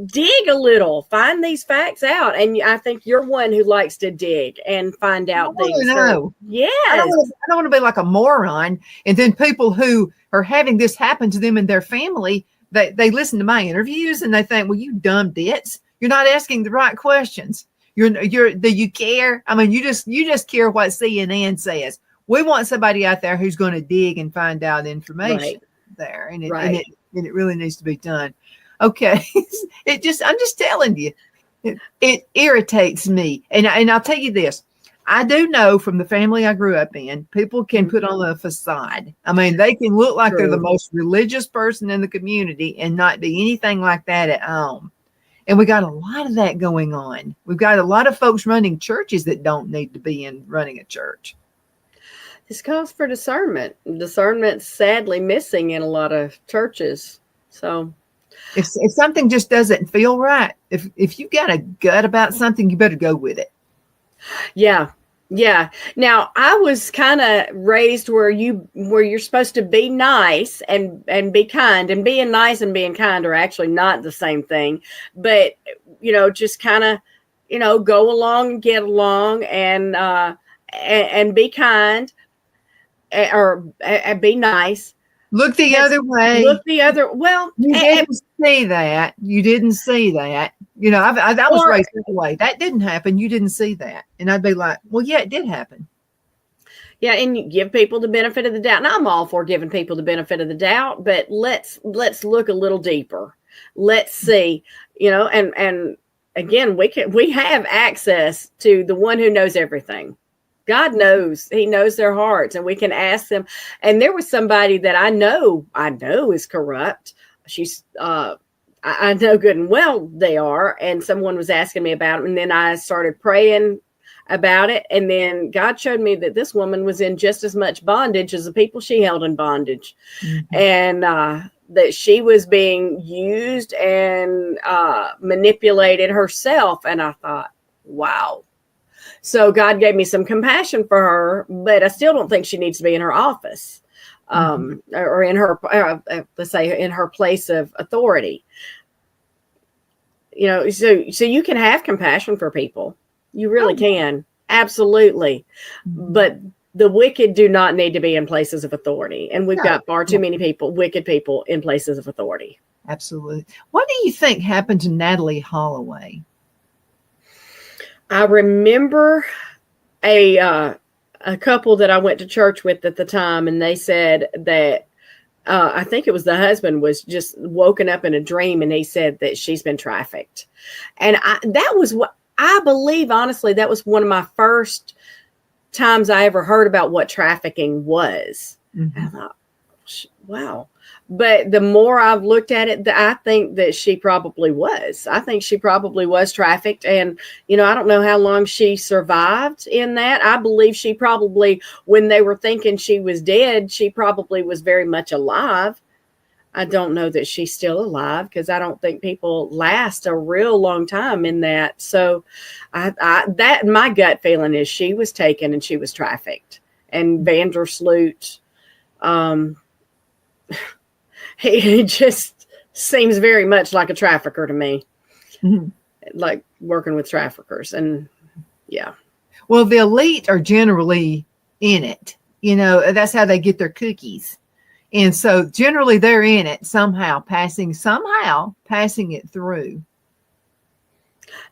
Dig a little, find these facts out. And I think you're one who likes to dig and find out things.
No.
Yes.
I don't want to be like a moron. And then people who are having this happen to them and their family, they listen to my interviews and they think, well, you dumb dits. You're not asking the right questions. Do you care? I mean, you just care what CNN says. We want somebody out there who's going to dig and find out information there. And it really needs to be done. Okay. I'm just telling you, it irritates me. And I'll tell you this, I do know from the family I grew up in, people can put on a facade. I mean, they can look like they're the most religious person in the community and not be anything like that at home. And we got a lot of that going on. We've got a lot of folks running churches that don't need to be in running a church.
This calls for discernment. Discernment's sadly missing in a lot of churches. So
if something just doesn't feel right, if you've got a gut about something, you better go with it.
Yeah. Yeah. Now I was kind of raised where you're supposed to be nice and be kind, and being nice and being kind are actually not the same thing, but just kind of, go along and get along and be kind or be nice.
Look the other way.
Well,
you didn't see that. You didn't see that. I was raised that way. That didn't happen. You didn't see that. And I'd be like, well, yeah, it did happen.
Yeah. And you give people the benefit of the doubt. And I'm all for giving people the benefit of the doubt, but let's look a little deeper. Let's see, and again, we have access to the one who knows everything. God knows. He knows their hearts, and we can ask them. And there was somebody that I know is corrupt. She's, I know good and well they are. And someone was asking me about it. And then I started praying about it. And then God showed me that this woman was in just as much bondage as the people she held in bondage. Mm-hmm. And, that she was being used and manipulated herself. And I thought, wow. So God gave me some compassion for her, but I still don't think she needs to be in her office or in her, let's say, in her place of authority. So you can have compassion for people. You really can. Absolutely. Mm-hmm. But the wicked do not need to be in places of authority. And we've got far too many wicked people in places of authority.
Absolutely. What do you think happened to Natalie Holloway?
I remember a couple that I went to church with at the time, and they said that I think it was the husband was just woken up in a dream, and he said that she's been trafficked. And that was what I believe, honestly, that was one of my first times I ever heard about what trafficking was. Mm-hmm. And I thought, wow. But the more I've looked at it, I think that she probably was. I think she probably was trafficked. And, I don't know how long she survived in that. I believe she probably, when they were thinking she was dead, she probably was very much alive. I don't know that she's still alive because I don't think people last a real long time in that. So that my gut feeling is she was taken and she was trafficked. And Vandersloot, he just seems very much like a trafficker to me, like working with traffickers. And yeah.
Well, the elite are generally in it. That's how they get their cookies. And so generally they're in it somehow passing it through.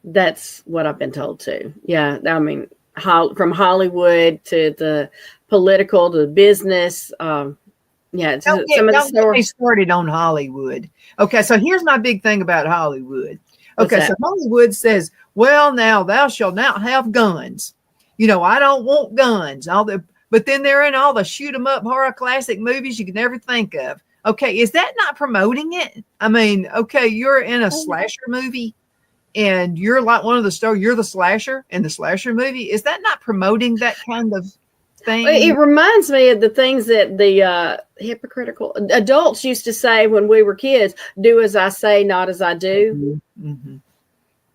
That's what I've been told too. Yeah. I mean, from Hollywood to the political to the business, yeah, don't
get me started on Hollywood. Okay, so here's my big thing about Hollywood. Okay, so Hollywood says, well, now thou shalt not have guns. I don't want guns. But then they're in all the shoot 'em up horror classic movies you can never think of. Okay, is that not promoting it? I mean, okay, you're in a slasher movie and you're like one of the stars, you're the slasher in the slasher movie. Is that not promoting that kind of thing?
It reminds me of the things that the hypocritical adults used to say when we were kids: do as I say, not as I do.
Mm-hmm.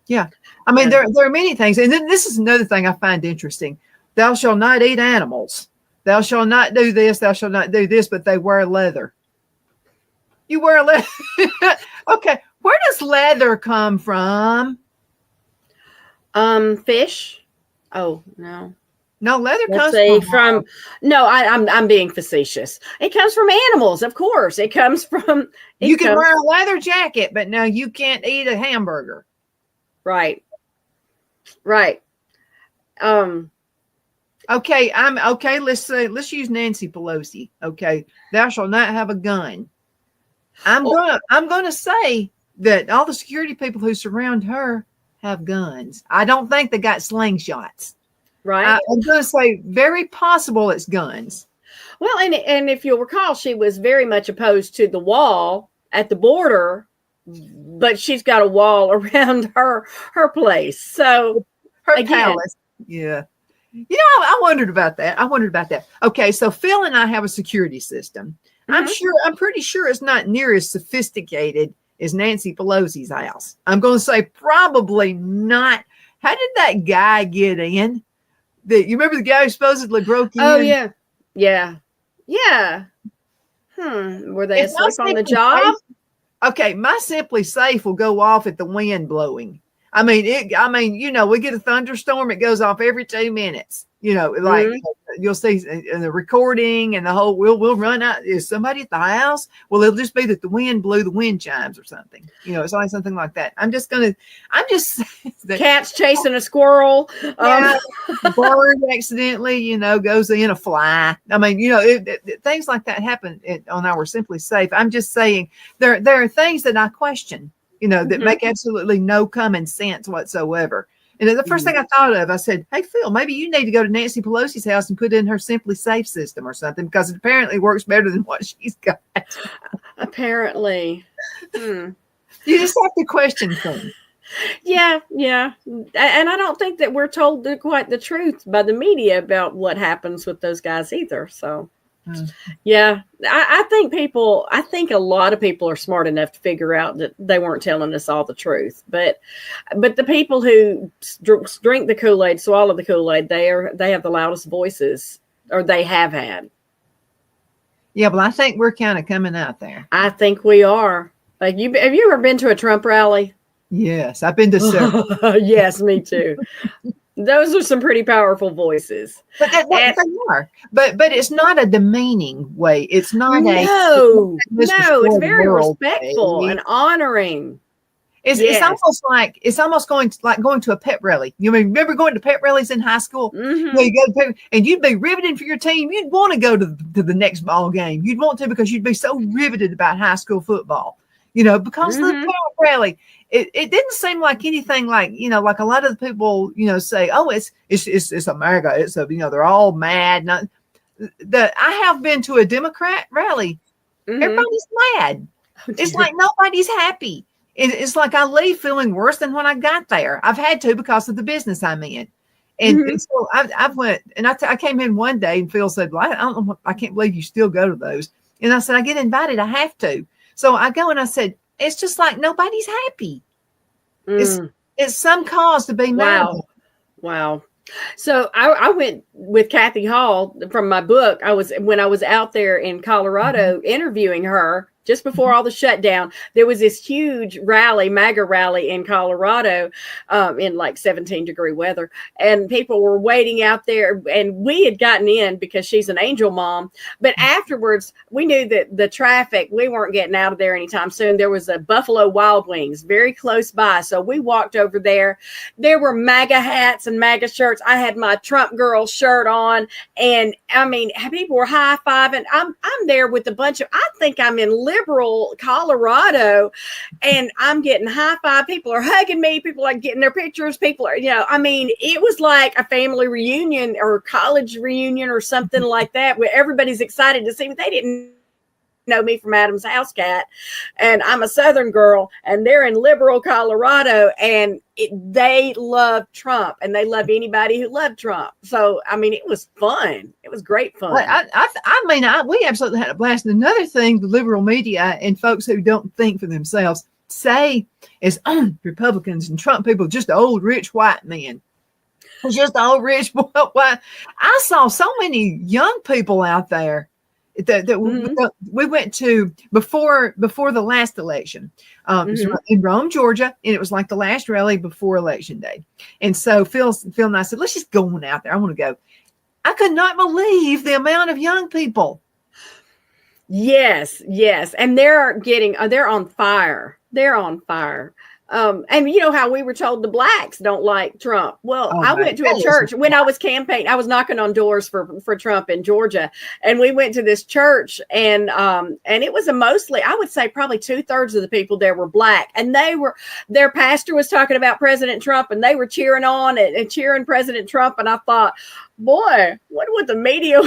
Yeah. I mean, there are many things. And then this is another thing I find interesting. Thou shalt not eat animals. Thou shalt not do this. Thou shalt not do this, but they wear leather. You wear leather. Okay. Where does leather come from?
Fish. Oh, no.
No, leather comes
from no, I'm being facetious. It comes from animals, of course. It comes from
you can wear a leather jacket, but no, you can't eat a hamburger.
Right.
Okay, let's use Nancy Pelosi. Okay. Thou shalt not have a gun. I'm gonna say that all the security people who surround her have guns. I don't think they got slingshots.
Right.
I'm gonna say very possible it's guns.
Well, and if you'll recall, she was very much opposed to the wall at the border but she's got a wall around her place. So
Her
again,
palace. Yeah. I wondered about that. Okay, so Phil and I have a security system. I'm pretty sure it's not near as sophisticated as Nancy Pelosi's house. I'm going to say probably not. How did that guy get in? You remember the guy who supposedly broke in?
Oh yeah. Were they asleep on the job?
Okay, my Simply Safe will go off at the wind blowing. I mean, we get a thunderstorm, it goes off every 2 minutes. You'll see in the recording and the whole, we'll run out. Is somebody at the house? Well, it'll just be that the wind blew the wind chimes or something. It's always something like that.
Cats chasing a squirrel.
Bird accidentally, goes in a fly. I mean, things like that happen on our Simply Safe. I'm just saying there are things that I question, that make absolutely no common sense whatsoever. And the first thing I thought of, I said, hey, Phil, maybe you need to go to Nancy Pelosi's house and put in her Simply Safe system or something, because it apparently works better than what she's got.
Apparently.
You just have to question things.
Yeah. And I don't think that we're told quite the truth by the media about what happens with those guys either. So, yeah, I think a lot of people are smart enough to figure out that they weren't telling us all the truth. But the people who drink the Kool-Aid, swallow the Kool-Aid, they have the loudest voices, or they have had.
Yeah, well, I think we're kind of coming out there.
I think we are. Like, have you ever been to a Trump rally?
Yes, I've been to several.
Yes, me too. Those are some pretty powerful voices.
But they are. But it's not a demeaning way. It's not
it's very respectful and honoring.
It's almost going to a pep rally. You remember going to pep rallies in high school?
Mm-hmm.
You go to pep, and you'd be riveted for your team. You'd want to go to the next ball game. You'd want to, because you'd be so riveted about high school football. Because of the pep rally. It didn't seem like anything like a lot of the people, say, oh, it's America. It's they're all mad. I have been to a Democrat rally. Mm-hmm. Everybody's mad. It's like nobody's happy. It's like I leave feeling worse than when I got there. I've had to, because of the business I'm in. And so I went, and I came in one day, and Phil said, well, I can't believe you still go to those. And I said, I get invited. I have to. So I go, and I said, it's just like nobody's happy. It's some cause to be mad.
Wow. So I went with Kathy Hall from my book. When I was out there in Colorado interviewing her just before all the shutdown. There was this huge rally, MAGA rally in Colorado, in like 17-degree weather, and people were waiting out there. And we had gotten in because she's an angel mom. But afterwards, we knew that the traffic, we weren't getting out of there anytime soon. There was a Buffalo Wild Wings very close by, so we walked over there. There were MAGA hats and MAGA shirts. I had my Trump girl shirt on, and I mean, people were high-fiving. I'm there with a bunch of, I think I'm in liberal Colorado, and I'm getting high-five. People are hugging me. People are getting their pictures. People are, I mean, it was like a family reunion or college reunion or something like that, where everybody's excited to see me. They didn't know me from Adam's House Cat, and I'm a Southern girl, and they're in liberal Colorado, and they love Trump, and they love anybody who loved Trump. So, I mean, it was fun. It was great fun.
Well, we absolutely had a blast. And another thing, the liberal media and folks who don't think for themselves say is Republicans and Trump people, just old rich white men. Just old rich white. I saw so many young people out there that we went to before the last election, in Rome, Georgia, and it was like the last rally before Election Day. And so Phil and I said, let's just go on out there. I want to go. I could not believe the amount of young people.
Yes. And they're on fire. They're on fire. And you know how we were told the blacks don't like Trump. Well, I went to a church when I was campaigning. I was knocking on doors for Trump in Georgia, and we went to this church, and it was mostly, I would say probably 2/3 of the people there were black, and their pastor was talking about President Trump, and they were cheering on and cheering President Trump. And I thought, boy, what would the media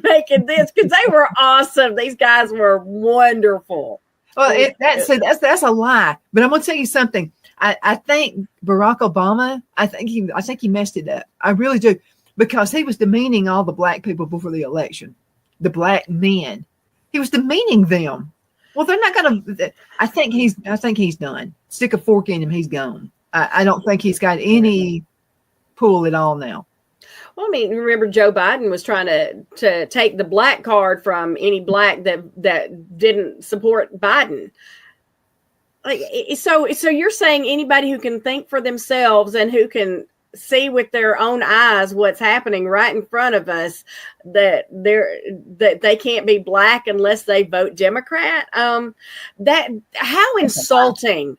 make of this? Because they were awesome. These guys were wonderful.
Well, that's a lie. But I'm going to tell you something. I think Barack Obama. I think he messed it up. I really do, because he was demeaning all the black people before the election, the black men. He was demeaning them. Well, they're not going to. I think he's done. Stick a fork in him. He's gone. I don't think he's got any pull at all now.
Well, I mean, remember Joe Biden was trying to take the black card from any black that didn't support Biden. Like, so you're saying anybody who can think for themselves and who can see with their own eyes what's happening right in front of us, that they can't be black unless they vote Democrat. How insulting.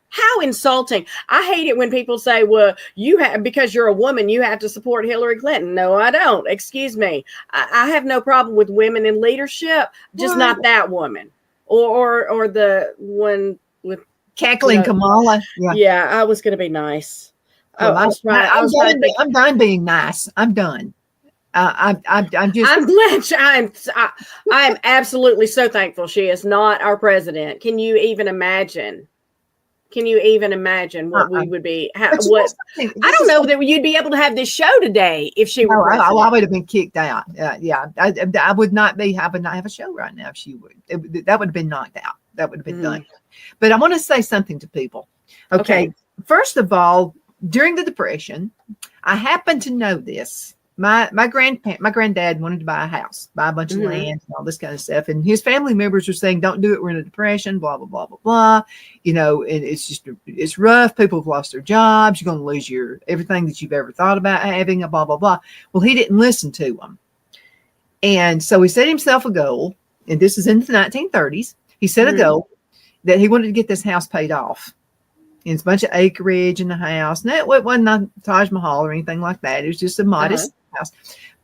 I hate it when people say, well, because you're a woman, you have to support Hillary Clinton. No, I don't. Excuse me. I have no problem with women in leadership, just not that woman or the one with
cackling Kamala.
Yeah, I was going to be nice.
I'm done being nice. I'm done. I'm
absolutely so thankful she is not our president. Can you even imagine? What we would be? I don't know that you'd be able to have this show today if she were.
I would have been kicked out. I would not have a show right now if she would. That would have been knocked out. That would have been done. But I want to say something to people. Okay. First of all, during the Depression, I happen to know this. My granddad wanted to buy a house, buy a bunch of land and all this kind of stuff. And his family members were saying, don't do it. We're in a depression, blah, blah, blah, blah, blah. You know, and it's rough. People have lost their jobs. You're going to lose everything that you've ever thought about having, blah, blah, blah. Well, he didn't listen to them. And so he set himself a goal, and this is in the 1930s. He set a goal that he wanted to get this house paid off. And it's a bunch of acreage in the house. No, it wasn't a Taj Mahal or anything like that. It was just a modest house.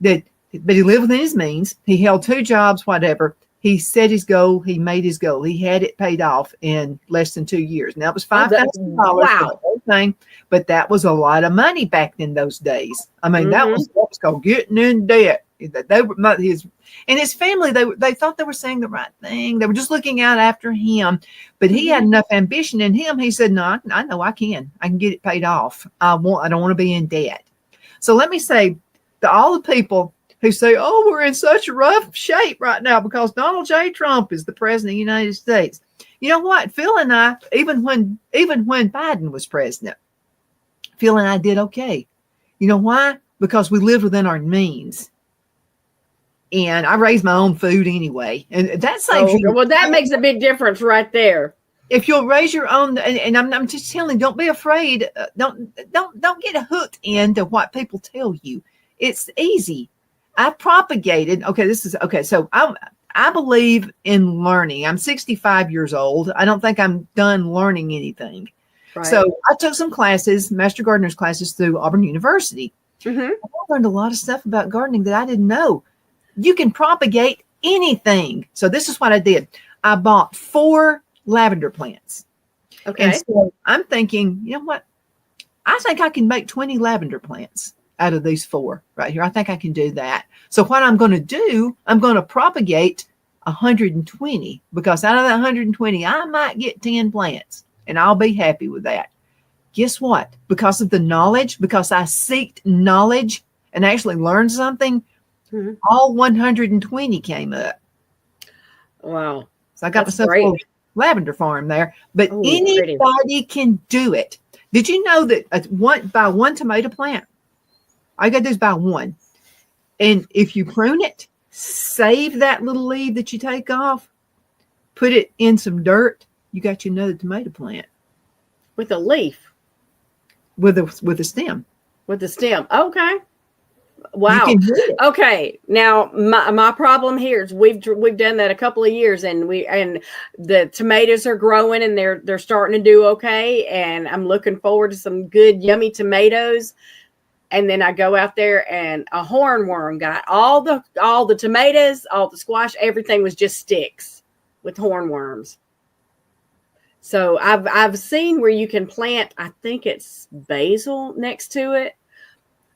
But he lived within his means. He held 2 jobs, whatever. He set his goal. He made his goal. He had it paid off in less than 2 years. Now, it was $5,000 for the whole thing, but that was a lot of money back in those days. I mean, that was called getting in debt. They were and his family. They thought they were saying the right thing. They were just looking out after him, but he had enough ambition in him. He said, "No, I know I can get it paid off. I don't want to be in debt." So let me say to all the people who say, "Oh, we're in such rough shape right now because Donald J. Trump is the president of the United States." You know what? Phil and I, even when Biden was president, Phil and I did okay. You know why? Because we lived within our means. And I raise my own food anyway. And that saves you.
Well, that makes a big difference right there.
If you'll raise your own, and I'm just telling you, don't be afraid. Don't get hooked into what people tell you. It's easy. I propagated. So I believe in learning. I'm 65 years old. I don't think I'm done learning anything. Right. So I took some classes, Master Gardener's classes through Auburn University. I learned a lot of stuff about gardening that I didn't know. You can propagate anything. So this is what I did. I bought 4 lavender plants. Okay. And so I'm thinking, you know what? I think I can make 20 lavender plants out of these 4 right here. I think I can do that. So what I'm going to do, I'm going to propagate 120, because out of that 120, I might get 10 plants, and I'll be happy with that. Guess what? Because of the knowledge, because I seeked knowledge and actually learned something, all 120 came up.
Wow.
So I got myself a little lavender farm there. But anybody can do it. Did you know that buy 1 tomato plant? All you got to do is buy 1. And if you prune it, save that little leaf that you take off, put it in some dirt, you got you another tomato plant.
With a leaf?
With a stem.
With the stem. Okay. Wow. Okay. Now my problem here is we've done that a couple of years, and the tomatoes are growing and they're starting to do okay. And I'm looking forward to some good, yummy tomatoes. And then I go out there and a hornworm got all the tomatoes, all the squash, everything was just sticks with hornworms. So I've seen where you can plant, I think it's basil next to it.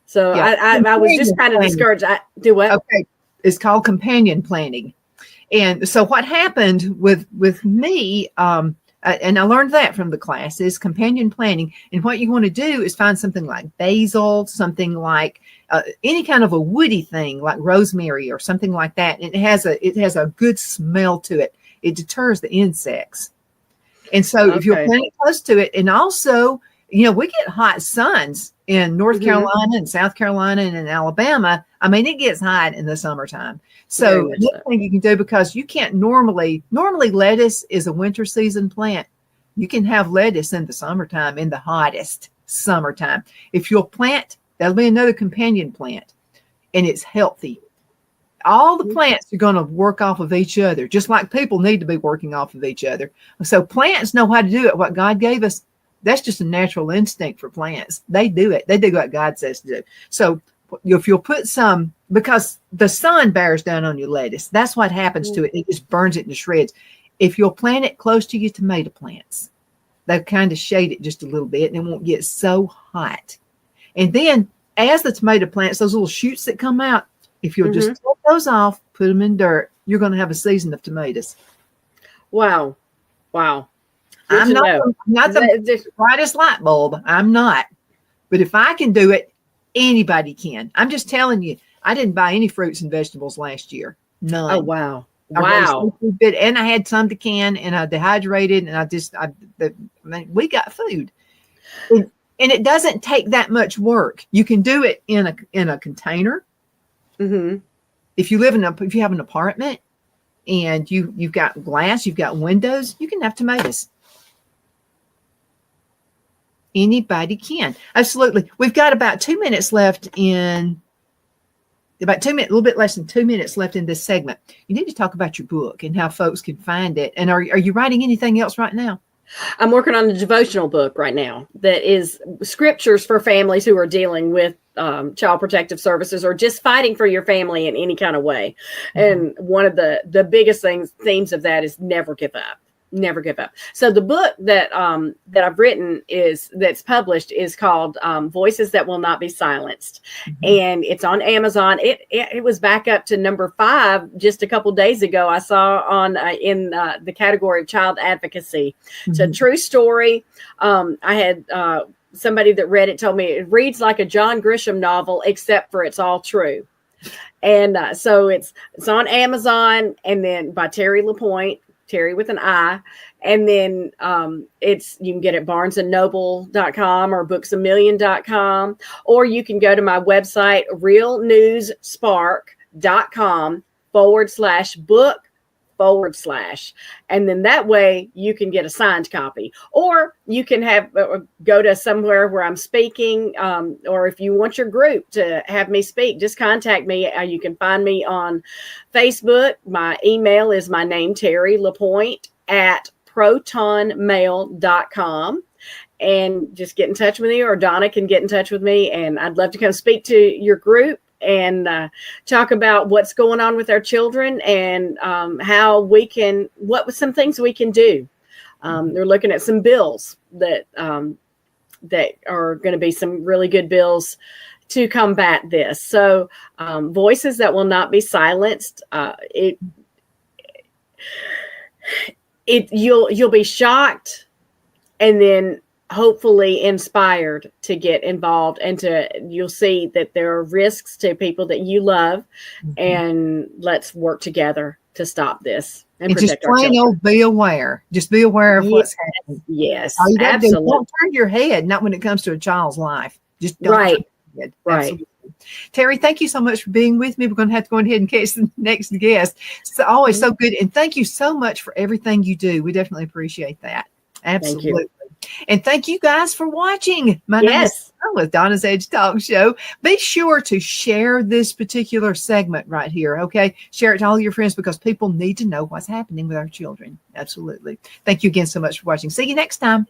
So yeah. I was just kind of discouraged. I do what?
Okay. It's called companion planting. And so what happened with me, and I learned that from the class, is companion planting. And what you want to do is find something like basil, something like any kind of a woody thing like rosemary or something like that. And it has a good smell to it. It deters the insects. And so if you're planting close to it, and also, you know, we get hot suns in North Carolina and South Carolina and in Alabama. I mean, it gets hot in the summertime. So one thing you can do, because you can't normally lettuce is a winter season plant. You can have lettuce in the summertime, in the hottest summertime. If you'll plant, that'll be another companion plant, and it's healthy. All the plants are going to work off of each other, just like people need to be working off of each other. So plants know how to do it. What God gave us, that's just a natural instinct for plants. They do it. They do what God says to do. So if you'll put some, because the sun bears down on your lettuce, that's what happens to it. It just burns it into shreds. If you'll plant it close to your tomato plants, they'll kind of shade it just a little bit and it won't get so hot. And then as the tomato plants, those little shoots that come out, if you'll just take those off, put them in dirt, you're going to have a season of tomatoes.
Wow.
I'm not the brightest light bulb. I'm not. But if I can do it, anybody can. I'm just telling you, I didn't buy any fruits and vegetables last year. None.
Oh, wow.
And I had some to can, and I dehydrated, and we got food. And it doesn't take that much work. You can do it in a container. If you have an apartment and you've got glass, you've got windows, you can have tomatoes. Anybody can. Absolutely. We've got about 2 minutes left a little bit less than 2 minutes left in this segment. You need to talk about your book and how folks can find it. And are you writing anything else right now?
I'm working on a devotional book right now that is scriptures for families who are dealing with child protective services or just fighting for your family in any kind of way. And one of the biggest themes of that is never give up. Never give up. So the book that I've written that's published is called Voices That Will Not Be Silenced, and it's on Amazon. It was back up to number 5 just a couple days ago. I saw on in the category of child advocacy. It's a true story. I had somebody that read it told me it reads like a John Grisham novel, except for it's all true. And so it's on Amazon, and then by Terri LaPoint. Terri with an I, and then you can get it at barnesandnoble.com or booksamillion.com, or you can go to my website realnewsspark.com/book/, and then that way you can get a signed copy, or you can go to somewhere where I'm speaking, or if you want your group to have me speak, just contact me. You can find me on Facebook. My email is my name, Terri LaPoint @protonmail.com, and just get in touch with me, or Donna can get in touch with me, and I'd love to come speak to your group and talk about what's going on with our children and what some things we can do. They're looking at some bills that are going to be some really good bills to combat this. So Voices That Will Not Be Silenced. You'll be shocked, and then hopefully inspired to get involved, and you'll see that there are risks to people that you love, and let's work together to stop this and protect
just plain old be aware. Just be aware of what's happening.
Yes,
all you gotta do,
absolutely.
don't turn your head, not when it comes to a child's life. Just don't turn your head.
Right.
Absolutely. Terri, thank you so much for being with me. We're going to have to go ahead and catch the next guest. It's always so good. And thank you so much for everything you do. We definitely appreciate that. Absolutely. And thank you guys for watching. My name is Donna with Donna's Edge Talk Show. Be sure to share this particular segment right here, okay? Share it to all your friends, because people need to know what's happening with our children. Absolutely. Thank you again so much for watching. See you next time.